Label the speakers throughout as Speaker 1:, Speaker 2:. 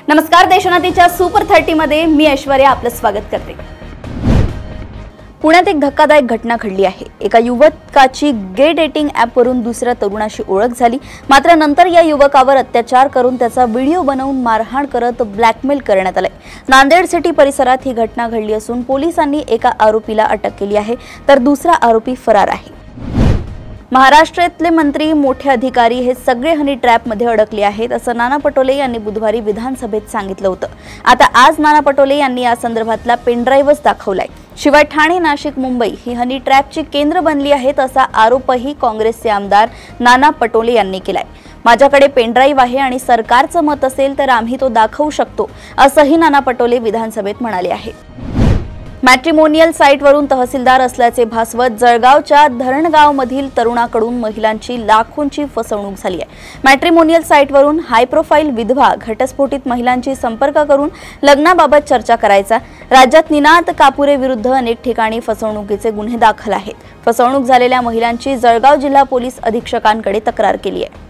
Speaker 1: नमस्कार, देशोन्नतीच्या सुपर 30 मध्ये मी ऐश्वर्या आपलं स्वागत करते। पुण्यात एक धक्कादायक घटना घडली आहे। एका युवकाची गे डेटिंग ॲपवरून दुसऱ्या तरुणाशी ओळख झाली, मात्र नंतर या युवकावर अत्याचार करून त्याचा व्हिडिओ बनवून मारहाण करत ब्लॅकमेल करण्यात आले। नांदेड सिटी परिसरात ही घटना घडली असून पोलिसांनी एका आरोपीला अटक केली आहे, तर दुसरा आरोपी फरार आहे। महाराष्ट्रातले मंत्री, मोठे अधिकारी हे सगळे हनी ट्रॅप मध्ये अडकले आहेत असं नाना पटोले यांनी बुधवारी विधानसभेत सांगितलं होतं। आता आज नाना पटोले यांनी या संदर्भातला पेनड्राईव्हच दाखवलाय। शिवाय ठाणे, नाशिक, मुंबई ही हनी ट्रॅपची केंद्र बनली आहेत असा आरोपही काँग्रेसचे आमदार नाना पटोले यांनी केलाय। माझ्याकडे पेनड्राईव्ह आहे आणि सरकारचं मत असेल तर आम्ही तो दाखवू शकतो असंही नाना पटोले विधानसभेत म्हणाले आहे। मॅट्रिमोनियल साइटवरून तहसीलदार असल्याचे भासवत जळगावच्या धरणगावमधील तरुणाकडून महिलांची लाखोंची फसवणूक झाली आहे। मॅट्रिमोनियल साइटवरून हाय प्रोफाईल विधवा घटस्फोटित महिलांची संपर्क करून लग्नाबाबत चर्चा करायचा। राज्यात निनाद कापुरे विरुद्ध अनेक ठिकाणी फसवणुकीचे गुन्हे दाखल आहेत। फसवणूक झालेल्या महिलांची जळगाव जिल्हा पोलीस अधीक्षकांकडे तक्रार केली आहे।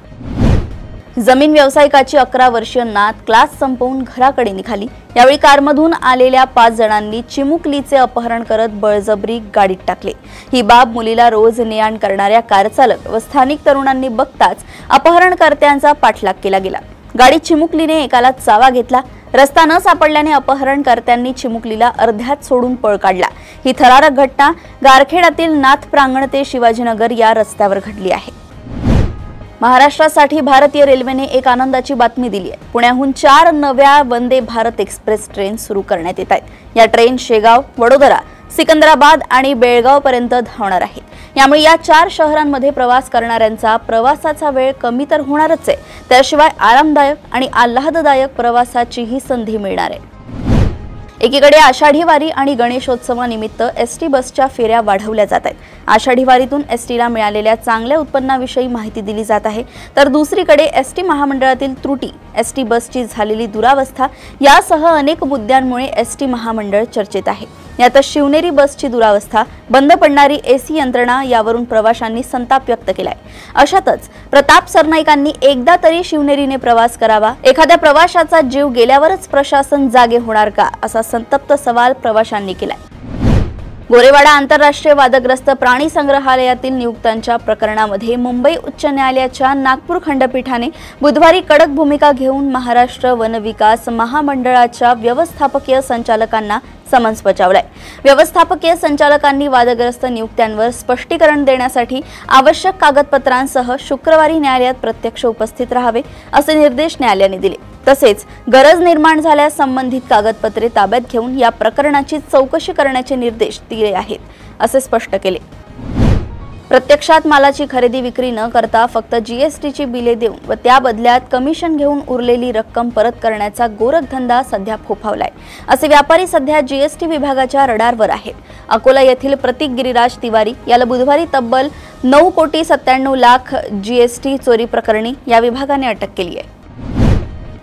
Speaker 1: जमीन व्यावसायिकाची 11 वर्षीय नात क्लास संपवून घराकडे निघाली। यावेळी कारमधून आलेल्या 5 जणांनी चिमुकलीचे अपहरण करत बळजबरी गाडीत टाकले। ही बाब मुलीला रोज ने-आण करणाऱ्या कार चालक व स्थानिक तरुणांनी बघताच अपहरणकर्त्यांचा पाठलाग केला गेला। गाडीत चिमुकलीने एकाला चावा घेतला। रस्ता न सापडल्याने अपहरणकर्त्यांनी चिमुकलीला अर्ध्यात सोडून पळ काढला। ही थरारक घटना गारखेडातील नाथ प्रांगण ते शिवाजीनगर या रस्त्यावर घडली आहे। महाराष्ट्रासाठी भारतीय रेल्वेने एक आनंदाची बातमी दिली आहे। पुण्याहून 4 नव्या वंदे भारत एक्सप्रेस ट्रेन सुरू करण्यात येत आहेत। या ट्रेन शेगाव, वडोदरा, सिकंदराबाद आणि बेळगाव पर्यंत धावणार आहेत। यामुळे या 4 शहरांमध्ये प्रवास करणाऱ्यांचा प्रवासाचा वेळ कमी तर होणारच आहे, त्याशिवाय आरामदायक आणि आल्हाददायक प्रवासाचीही संधी मिळणार आहे। एकीकडे आषाढी वारी आणि गणेशोत्सवानिमित्त एसटी बसच्या फेऱ्या वाढवल्या जात आहेत। आषाढी वारीतून एसटीला मिळालेल्या चांगल्या उत्पन्नाविषयी माहिती दिली जात आहे, तर दुसरीकडे एसटी महामंडळातील त्रुटी, एसटी बसची झालेली दुरावस्था यासह अनेक मुद्द्यांमुळे एसटी महामंडळ चर्चेत आहे। यात शिवनेरी बसची दुरावस्था, बंद पडणारी एसी यंत्रणा यावरून प्रवाशांनी संताप व्यक्त केलाय। अशातच प्रताप सरनाईकांनी एकदा तरी शिवनेरीने प्रवास करावा, एखाद्या प्रवाशाचा जीव गेल्यावरच प्रशासन जागे होणार का असा संतप्त सवाल प्रवाशांनी केलाय। गोरेवाडा आंतरराष्ट्रीय वादग्रस्त प्राणी संग्रहालयातील नियुक्त्यांच्या प्रकरणामध्ये मुंबई उच्च न्यायालयाच्या नागपूर खंडपीठाने बुधवारी कडक भूमिका घेऊन महाराष्ट्र वन विकास महामंडळाच्या व्यवस्थापकीय संचालकांना समन्स बजावलाय। व्यवस्थापकीय संचालकांनी वादग्रस्त नियुक्त्यांवर स्पष्टीकरण देण्यासाठी आवश्यक कागदपत्रांसह शुक्रवारी न्यायालयात प्रत्यक्ष उपस्थित राहावे असे निर्देश न्यायालयाने दिले। तसेच गरज निर्माण झाल्यास संबंधित कागदपत्रे ताब्यात घेऊन या प्रकरणाची चौकशी करण्याचे निर्देश दिले आहेत असे स्पष्ट केले। प्रत्यक्षात मालाची खरेदी विक्री न करता फक्त जीएसटीची बिले देऊन व त्या बदल्यात कमिशन घेऊन उरलेली रक्कम परत करण्याचा गोरखधंदा सध्या फोफावलाय। असे व्यापारी सध्या जीएसटी विभागाच्या रडारवर आहेत। अकोला येथील प्रतीक गिरिराज तिवारी याला बुधवारी तब्बल 9,97,00,000 जीएसटी चोरी प्रकरणी या विभागाने अटक केली आहे।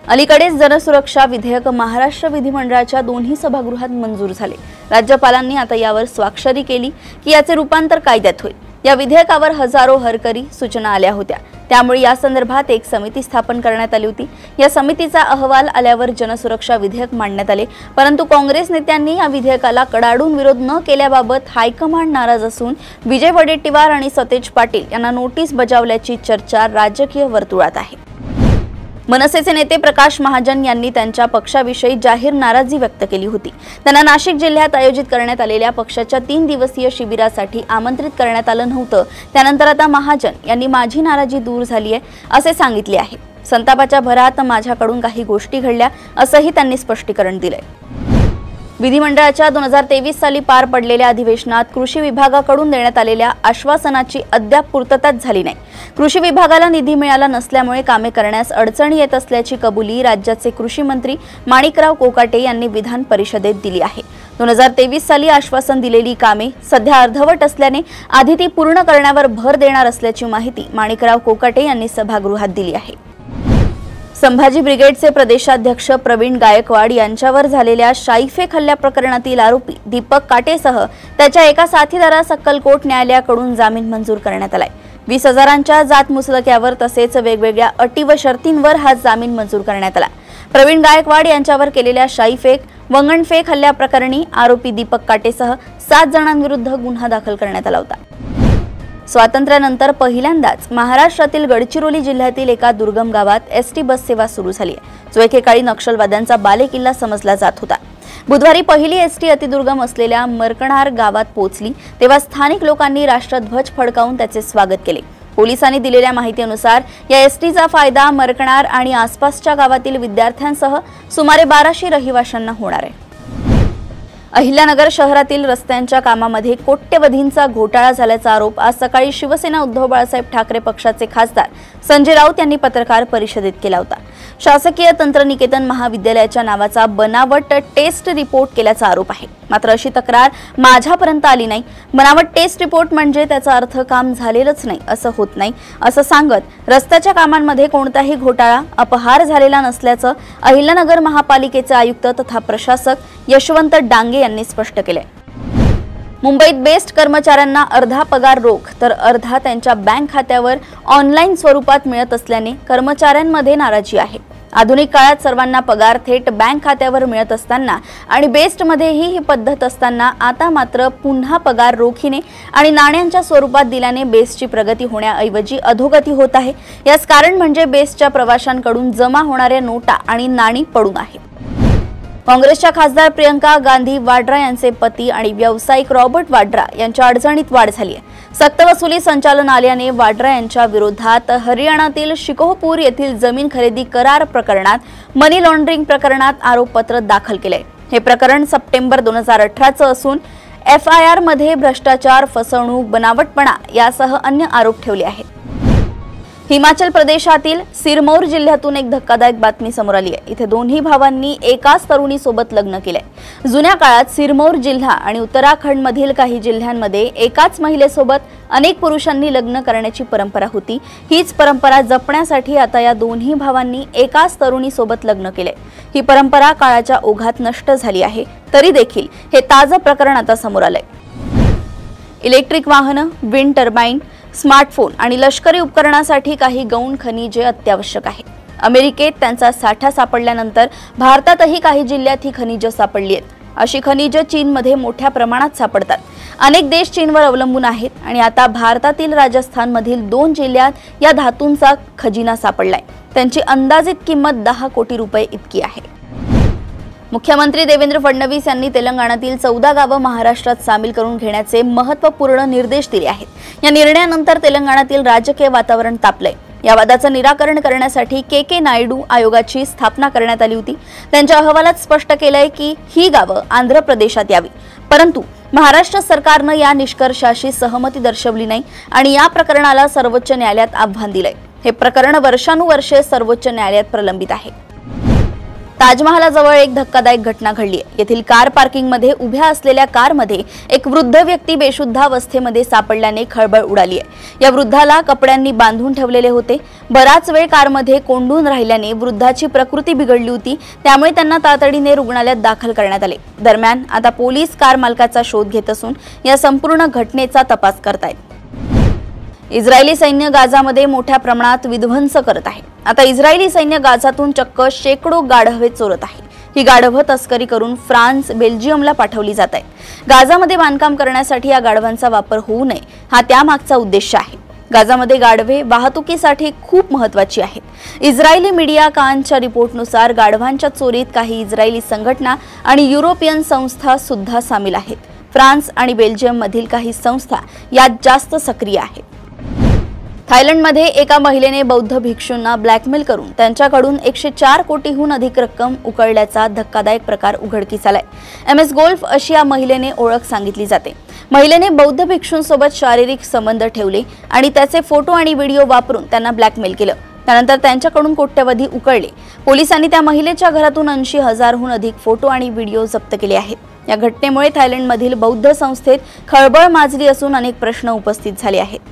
Speaker 1: अलीकडेच जनसुरक्षा विधेयक महाराष्ट्र विधिमंडळाच्या दोन्ही सभागृहात मंजूर झाले। राज्यपालांनी आता यावर स्वाक्षरी केली की याचे रूपांतर कायद्यात होईल। या विधेयकावर हजारो हरकरी सूचना आल्या होत्या, त्यामुळे या संदर्भात एक समिती स्थापन करण्यात आली होती। या समितीचा अहवाल आल्यावर जनसुरक्षा विधेयक मांडण्यात आले, परंतु काँग्रेस नेत्यांनी या विधेयकाला कडाडून विरोध न केल्याबाबत हायकमांड नाराज असून विजय वडेट्टीवार आणि सतेज पाटील यांना नोटीस बजावल्याची चर्चा राजकीय वर्तुळात आहे। मनसेचे नेते प्रकाश महाजन यांनी त्यांच्या पक्षाविषयी जाहीर नाराजी व्यक्त केली होती। त्यांना नाशिक जिल्ह्यात आयोजित करण्यात आलेल्या पक्षाच्या 3 दिवसीय शिबिरासाठी आमंत्रित करण्यात आलं नव्हतं। त्यानंतर आता महाजन यांनी माझी नाराजी दूर झाली आहे असे सांगितले आहे। संतापाच्या भरात माझ्याकडून काही गोष्टी घडल्या असंही त्यांनी स्पष्टीकरण दिलंय। विधिमंडळाच्या 2023 साली पार पडलेल्या अधिवेशनात कृषी विभागाकडून देण्यात आलेल्या आश्वासनाची अद्याप पूर्तताच झाली नाही। कृषी विभागाला निधी मिळाला नसल्यामुळे कामे करण्यास अडचणी येत असल्याची कबुली राज्याचे कृषी मंत्री माणिकराव कोकाटे यांनी विधान परिषदेत दिली आहे। 2023 साली आश्वासन दिलेली कामे सध्या अर्धवट असल्याने आधी ती पूर्ण करण्यावर भर देणार असल्याची माहिती माणिकराव कोकाटे यांनी सभागृहात दिली आहे। संभाजी ब्रिगेडचे प्रदेशाध्यक्ष प्रवीण गायकवाड यांच्यावर झालेल्या शाईफेक हल्ल्या प्रकरणातील आरोपी दीपक काटेसह त्याच्या एका साथीदारास अक्कलकोट न्यायालयाकडून जामीन मंजूर करण्यात आलाय। 20,000च्या जात मुचलक्यावर तसेच वेगवेगळ्या अटी व शर्तींवर हा जामीन मंजूर करण्यात आला। प्रवीण गायकवाड यांच्यावर केलेल्या शाईफेक वंगणफेक हल्ल्याप्रकरणी आरोपी दीपक काटेसह 7 जणांविरुद्ध गुन्हा दाखल करण्यात आला होता। स्वातंत्र्यानंतर पहिल्यांदाच महाराष्ट्रातील गडचिरोली जिल्ह्यातील एका दुर्गम गावात एसटी बस सेवा सुरू झाली आहे, जो एकेकाळी नक्षलवाद्यांचा बालेकिल्ला समजला जात होता। बुधवारी पहिली एसटी अतिदुर्गम असलेल्या मरकणाळ गावात पोहोचली तेव्हा स्थानिक लोकांनी राष्ट्रध्वज फडकावून त्याचे स्वागत केले। पोलिसांनी दिलेल्या माहितीनुसार या एसटीचा फायदा मरकणाळ आणि आसपासच्या गावातील विद्यार्थ्यांसह सुमारे 1200 रहिवाशांना होणार आहे। अहिल्यानगर शहरातील रस्त्यांच्या कामामध्ये कोट्यवधींचा घोटाळा झाल्याचा आरोप आज सकाळी शिवसेना उद्धव बाळासाहेब ठाकरे पक्षाचे खासदार संजय राऊत यांनी पत्रकार परिषदेत केला होता। शासकीय तंत्रनिकेतन महाविद्यालयाच्या नावाचा बनावट टेस्ट रिपोर्ट केल्याचा आरोप आहे, मात्र अशी तक्रार माझ्यापर्यंत आली नाही। बनावट टेस्ट रिपोर्ट म्हणजे त्याचा अर्थ काम झालेलंच नाही असं होत नाही असं सांगत रस्त्याच्या कामांमध्ये कोणताही घोटाळा अपहार झालेला नसल्याचं अहिल्यानगर महापालिकेचे आयुक्त तथा प्रशासक यशवंत डांगे यांनी स्पष्ट केले। मुंबईत बेस्ट कर्मचाऱ्यांना अर्धा पगार रोख तर अर्धा त्यांच्या बँक खात्यावर ऑनलाईन स्वरूपात मिळत असल्याने कर्मचाऱ्यांमध्ये नाराजी आहे। आधुनिक काळात सर्वांना पगार थेट बँक खात्यावर मिळत असताना आणि बेस्टमध्येही ही पद्धत असताना आता मात्र पुन्हा पगार रोखीने आणि नाण्यांच्या स्वरूपात दिल्याने बेस्टची प्रगती होण्याऐवजी अधोगती होत आहे। यास कारण म्हणजे बेस्टच्या प्रवाशांकडून जमा होणाऱ्या नोटा आणि नाणी पडून आहेत। काँग्रेसच्या खासदार प्रियंका गांधी वाड्रा यांचे पती आणि व्यावसायिक रॉबर्ट वाड्रा यांच्या अडचणीत वाढ झाली आहे। सक्तवसुली संचालनालयाने वाड्रा यांच्या विरोधात हरियाणातील शिकोहपूर येथील जमीन खरेदी करार प्रकरणात मनी लॉन्ड्रिंग प्रकरणात आरोपपत्र दाखल केले। हे प्रकरण सप्टेंबर 2018चं असून FIR मध्ये भ्रष्टाचार, फसवणूक, बनावटपणा यासह अन्य आरोप ठेवले आहेत। हिमाचल प्रदेशातील सिरमौर जिल्ह्यातून एक धक्कादायक बातमी समोर आली आहे। इथे दोन्ही भावांनी एकाच तरुणीसोबत लग्न केलंय। जुन्या काळात सिरमौर जिल्हा आणि उत्तराखंडमधील काही जिल्ह्यांमध्ये एकाच महिलेसोबत अनेक पुरुषांनी लग्न करण्याची परंपरा होती। हीच परंपरा जपण्यासाठी आता या दोन्ही भावांनी एकाच तरुणीसोबत लग्न केलंय। ही परंपरा काळाच्या ओघात नष्ट झाली आहे, तरी देखील हे ताजं प्रकरण आता समोर आलंय। इलेक्ट्रिक वाहनं, विंड टर्बाइन, स्मार्टफोन आणि लष्करी उपकरणासाठी काही गौण खनिजे अत्यावश्यक आहे। अमेरिकेत त्यांचा साठा सापडल्यानंतर भारतातही काही जिल्ह्यात ही खनिजे सापडली आहेत। अशी खनिजे चीनमध्ये मोठ्या प्रमाणात सापडतात। अनेक देश चीनवर अवलंबून आहेत आणि आता भारतातील राजस्थानमधील 2 जिल्ह्यात या धातूंचा खजिना सापडलाय। त्यांची अंदाजित किंमत 10 कोटी रुपये इतकी आहे। मुख्यमंत्री देवेंद्र फडणवीस यांनी तेलंगणातील 14 गावं महाराष्ट्रात सामील करून घेण्याचे महत्त्वपूर्ण निर्देश दिले आहेत। या निर्णयानंतर तेलंगणातील राजकीय वातावरण तापलंय। या वादाचं निराकरण करण्यासाठी के नायडू आयोगाची स्थापना करण्यात आली होती। त्यांच्या अहवालात स्पष्ट केलंय की ही गावं आंध्र प्रदेशात यावी, परंतु महाराष्ट्र सरकारनं या निष्कर्षाशी सहमती दर्शवली नाही आणि या प्रकरणाला सर्वोच्च न्यायालयात आव्हान दिलंय। हे प्रकरण वर्षानुवर्षे सर्वोच्च न्यायालयात प्रलंबित आहे। ताजमहालाजवळ एक धक्कादायक घटना घडली आहे। येथील कार पार्किंगमध्ये उभ्या असलेल्या कारमध्ये एक वृद्ध व्यक्ती बेशुद्धावस्थेमध्ये सापडल्याने खळबळ उडाली आहे। या वृद्धाला कपड्यांनी बांधून ठेवलेले होते। बराच वेळ कारमध्ये कोंडून राहिल्याने वृद्धाची प्रकृती बिघडली होती, त्यामुळे त्यांना तातडीने रुग्णालयात दाखल करण्यात आले। दरम्यान आता पोलीस कार मालकाचा शोध घेत असून या संपूर्ण घटनेचा तपास करतायत। इस्रायली सैन्य गाझामध्ये मोठ्या प्रमाणात विध्वंस करत आहे। आता इस्रायली सैन्य गाझातून चक्क शेकडो गाढवे चोरत आहे। ही गाढवं तस्करी करून फ्रान्स, बेल्जियमला पाठवली जात आहेत। गाझामध्ये बांधकाम करण्यासाठी या गाढवांचा वापर होऊ नये हा त्यामागचा उद्देश आहे। गाझामध्ये गाढवे वाहतुकीसाठी खूप महत्त्वाची आहेत। इस्रायली मीडिया कानच्या रिपोर्टनुसार गाढवांच्या चोरीत काही इस्रायली संघटना आणि युरोपियन संस्था सुद्धा सामील आहेत। फ्रान्स आणि बेल्जियम मधील काही संस्था यात जास्त सक्रिय आहेत। थायलंडमध्ये एका महिलेने बौद्ध भिक्षूंना ब्लॅकमेल करून त्यांच्याकडून 104 कोटीहून अधिक रक्कम उकळल्याचा धक्कादायक प्रकार उघडकीस आलाय। MS गोल्फ अशी या महिलेने ओळख सांगितली जाते। महिलेने बौद्ध भिक्षूंसोबत शारीरिक संबंध ठेवले आणि त्याचे फोटो आणि व्हिडिओ वापरून त्यांना ब्लॅकमेल केलं। त्यानंतर त्यांच्याकडून कोट्यवधी उकळले। पोलिसांनी त्या महिलेच्या घरातून 80,000हून अधिक फोटो आणि व्हिडिओ जप्त केले आहेत। या घटनेमुळे थायलंडमधील बौद्ध संस्थेत खळबळ माजली असून अनेक प्रश्न उपस्थित झाले आहेत।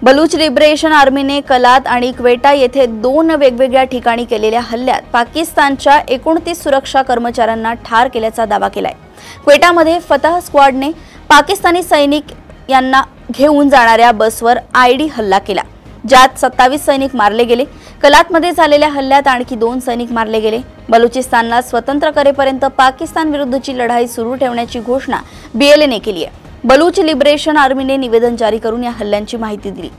Speaker 1: बलूच लिबरेशन आर्मीने कलात आणि क्वेटा येथे 2 वेगवेगळ्या ठिकाणी केलेल्या हल्ल्यात पाकिस्तानच्या 29 सुरक्षा कर्मचाऱ्यांना ठार केल्याचा दावा केलाय। क्वेटामध्ये फतह स्क्वॉडने पाकिस्तानी सैनिक यांना घेऊन जाणाऱ्या बसवर ID हल्ला केला। ज्यात 27 सैनिक मारले गेले। कलातमध्ये झालेल्या हल्ल्यात आणखी 2 सैनिक मारले गेले। बलुचिस्तानला स्वतंत्र करेपर्यंत पाकिस्तान विरुद्धची लढाई सुरू ठेवण्याची घोषणा BLA केली आहे। बलूच लिबरेशन आर्मीने निवेदन जारी करून या हल्ल्यांची माहिती दिली।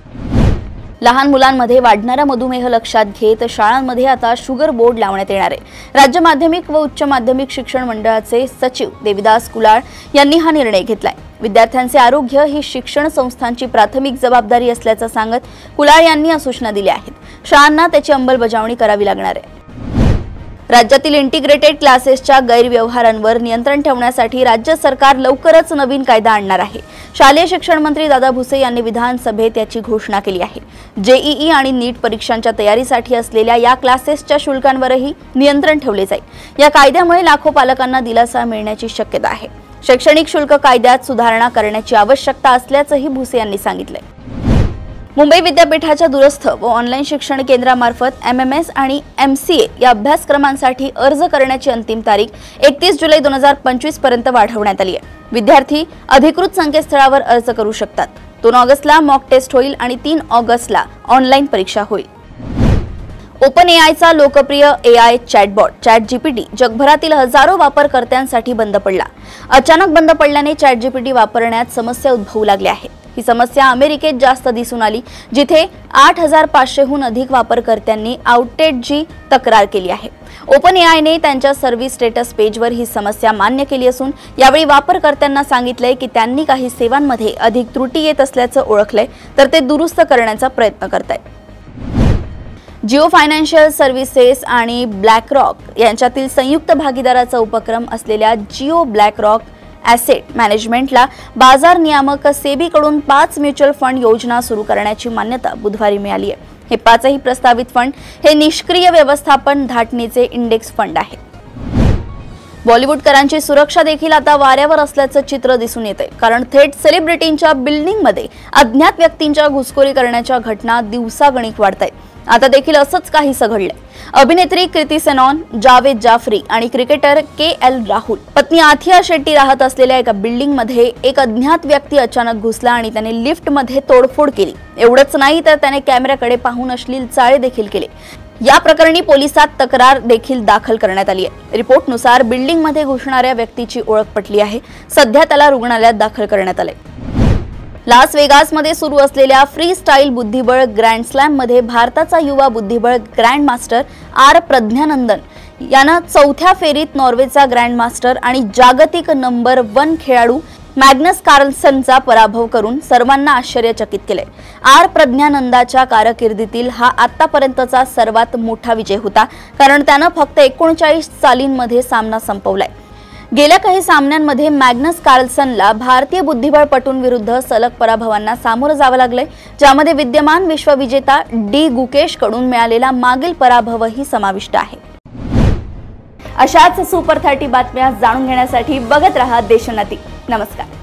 Speaker 1: लहान मुलांमध्ये वाढणारा मधुमेह लक्षात घेत शाळांमध्ये आता शुगर बोर्ड लावण्यात येणार आहे। राज्य माध्यमिक व उच्च माध्यमिक शिक्षण मंडळाचे सचिव देविदास कुलाळ यांनी हा निर्णय घेतलाय। विद्यार्थ्यांचे आरोग्य ही शिक्षण संस्थांची प्राथमिक जबाबदारी असल्याचं सांगत कुलाळ यांनी या सूचना दिल्या आहेत। शाळांना त्याची अंमलबजावणी करावी लागणार आहे। राज्यातील इंटिग्रेटेड क्लासेसच्या गैरव्यवहारांवर नियंत्रण ठेवण्यासाठी राज्य सरकार लवकरच नवीन कायदा आणणार आहे। शालेय शिक्षण मंत्री दादा भुसे यांनी विधानसभेत याची घोषणा केली आहे। JEE आणि नीट परीक्षांच्या तयारीसाठी असलेल्या या क्लासेसच्या शुल्कांवरही नियंत्रण ठेवले जाईल। या कायद्यामुळे लाखो पालकांना दिलासा मिळण्याची शक्यता आहे। शैक्षणिक शुल्क कायद्यात सुधारणा करण्याची आवश्यकता असल्याचंही भुसे यांनी सांगितलंय। मुंबई विद्यापीठाच्या दूरस्थ व ऑनलाईन शिक्षण केंद्रामार्फत MMS आणि MCA या अभ्यासक्रमांसाठी अर्ज करण्याची अंतिम तारीख 31 जुलै 2025 पर्यंत वाढवण्यात आली आहे। विद्यार्थी अधिकृत संकेतस्थळावर अर्ज करू शकतात। 2 ऑगस्टला मॉक टेस्ट होईल आणि 3 ऑगस्टला ऑनलाईन परीक्षा होईल। OpenAIचा लोकप्रिय AI चॅटबॉट ChatGPT जगभरातील हजारो वापरकर्त्यांसाठी बंद पडला। अचानक बंद पडल्याने ChatGPT वापरण्यात समस्या उद्भवू लागल्या आहेत। ही समस्या अमेरिकेत जास्त दिसून आली, जिथे 8500हून अधिक वापरकर्त्यांनी आउटेजची तक्रार केली आहे। OpenAIने त्यांच्या सर्व्हिस स्टेटस पेजवर ही समस्या मान्य केली असून यावेळी वापरकर्त्यांना सांगितलंय की त्यांनी काही सेवांमध्ये अधिक त्रुटी येत असल्याचं ओळखलंय, तर ते दुरुस्त करण्याचा प्रयत्न करतायत। जिओ फायनान्शियल सर्व्हिसेस आणि ब्लॅकरॉक यांच्यातील संयुक्त भागीदाराचा उपक्रम असलेल्या जिओ ब्लॅकरॉक ॲसेट मॅनेजमेंटला बाजार नियामक सेबीकडून 5 म्युच्युअल फंड योजना सुरू करण्याची मान्यता बुधवारी मिळाली आहे। हे 5ही प्रस्तावित फंड हे निष्क्रिय व्यवस्थापन धाटणीचे इंडेक्स फंड आहे। बॉलिवूडकरांची सुरक्षा देखील आता वाऱ्यावर असल्याचं चित्र दिसून येते, कारण थेट सेलिब्रिटींच्या बिल्डिंगमध्ये अज्ञात व्यक्तींच्या घुसखोरी करण्याच्या घटना दिवसागणिक वाढतायत। आता देखील असंच काहीसं घडलंय। अभिनेत्री कृती सेनॉन, जावेद जाफरी आणि क्रिकेटर KL राहुल पत्नी आथिया शेट्टी राहत असलेल्या एका बिल्डिंगमध्ये एक अज्ञात व्यक्ती अचानक घुसला आणि त्याने लिफ्टमध्ये तोडफोड केली। एवढंच नाही तर त्याने कॅमेऱ्याकडे पाहून अश्लील चाळे देखील केले। या प्रकरणी पोलिसात तक्रार देखील दाखल करण्यात आली आहे। रिपोर्टनुसार बिल्डिंगमध्ये घुसणाऱ्या व्यक्तीची ओळख पटली आहे। सध्या त्याला रुग्णालयात दाखल करण्यात आले। लास वेगासमध्ये सुरू असलेल्या फ्री स्टाईल बुद्धिबळ ग्रँड स्लॅममध्ये भारताचा युवा बुद्धिबळ ग्रँडमास्टर R प्रज्ञानंदन यानं 4थ्या फेरीत नॉर्वेचा ग्रँडमास्टर आणि जागतिक नंबर 1 खेळाडू मॅग्नस कार्लसनचा पराभव करून सर्वांना आश्चर्यचकित केले। R प्रज्ञानंदाच्या कारकिर्दीतील हा आतापर्यंतचा सर्वात मोठा विजय होता, कारण त्यानं फक्त 39 चालींमध्ये सामना संपवलाय। गेल्या काही सामन्यांमध्ये मॅग्नस कार्लसनला भारतीय बुद्धिबळपटूंविरुद्ध सलग पराभवांना सामोरं जावं लागलंय, ज्यामध्ये विद्यमान विश्वविजेता D गुकेशकडून मिळालेला मागील पराभवही समाविष्ट आहे। अशाच सुपर 30 बातम्या जाणून घेण्यासाठी बघत रहा देशोन्नती। नमस्कार।